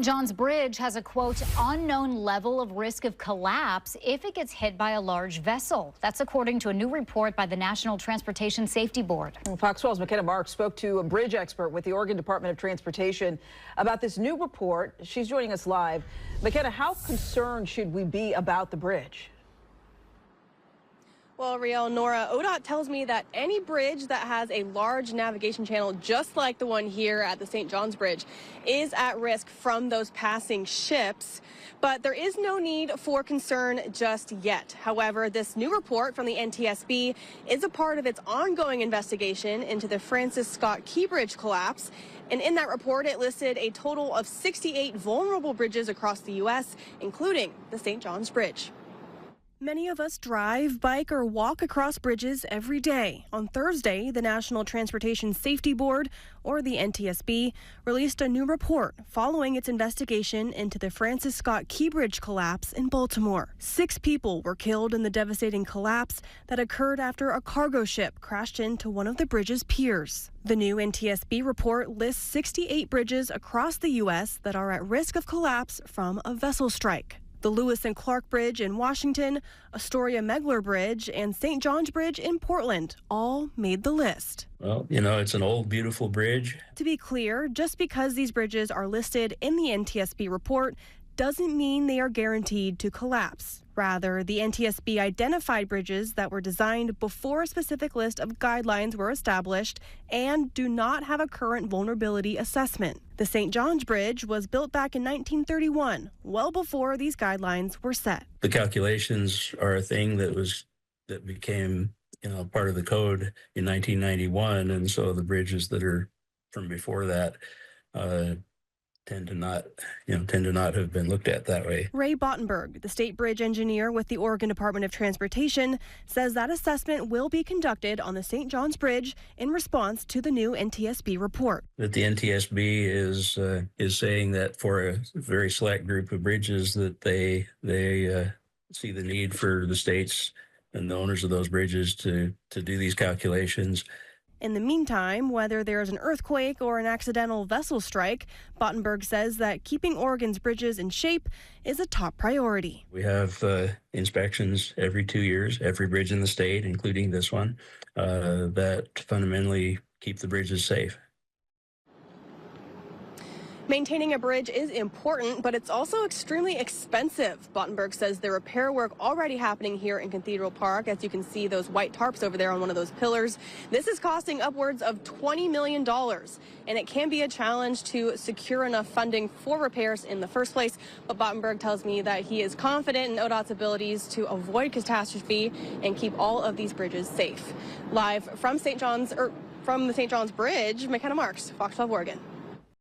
John's Bridge has a, quote, unknown level of risk of collapse if it gets hit by a large vessel. That's according to a new report by the National Transportation Safety Board. Well, Fox 12's McKenna Marks spoke to a bridge expert with the Oregon Department of Transportation about this new report. She's joining us live. McKenna, how concerned should we be about the bridge? Well, Riel, Nora, ODOT tells me that any bridge that has a large navigation channel, just like the one here at the St. John's Bridge, is at risk from those passing ships. But there is no need for concern just yet. However, this new report from the NTSB is a part of its ongoing investigation into the Francis Scott Key Bridge collapse. And in that report, it listed a total of 68 vulnerable bridges across the U.S., including the St. John's Bridge. Many of us drive, bike, or walk across bridges every day. On Thursday, the National Transportation Safety Board, or the NTSB, released a new report following its investigation into the Francis Scott Key Bridge collapse in Baltimore. 6 people were killed in the devastating collapse that occurred after a cargo ship crashed into one of the bridge's piers. The new NTSB report lists 68 bridges across the U.S. that are at risk of collapse from a vessel strike. The Lewis and Clark Bridge in Washington, Astoria-Megler Bridge, and St. John's Bridge in Portland all made the list. Well, you know, it's an old, beautiful bridge. To be clear, just because these bridges are listed in the NTSB report doesn't mean they are guaranteed to collapse. Rather, the NTSB identified bridges that were designed before a specific list of guidelines were established and do not have a current vulnerability assessment. The St. John's Bridge was built back in 1931, well before these guidelines were set. The calculations are a thing that became, part of the code in 1991, and so the bridges that are from before that tend to not have been looked at that way. Ray Bottenberg, the state bridge engineer with the Oregon Department of Transportation, says that assessment will be conducted on the St. John's Bridge in response to the new NTSB report. That the NTSB is saying that for a very select group of bridges that they see the need for the states and the owners of those bridges to do these calculations. In the meantime, whether there is an earthquake or an accidental vessel strike, Bottenberg says that keeping Oregon's bridges in shape is a top priority. We have inspections every 2 years, every bridge in the state, including this one, that fundamentally keep the bridges safe. Maintaining a bridge is important, but it's also extremely expensive. Bottenberg says the repair work already happening here in Cathedral Park. As you can see, those white tarps over there on one of those pillars. This is costing upwards of $20 million, and it can be a challenge to secure enough funding for repairs in the first place. But Bottenberg tells me that he is confident in ODOT's abilities to avoid catastrophe and keep all of these bridges safe. Live from the St. John's Bridge, McKenna Marks, Fox 12 Oregon.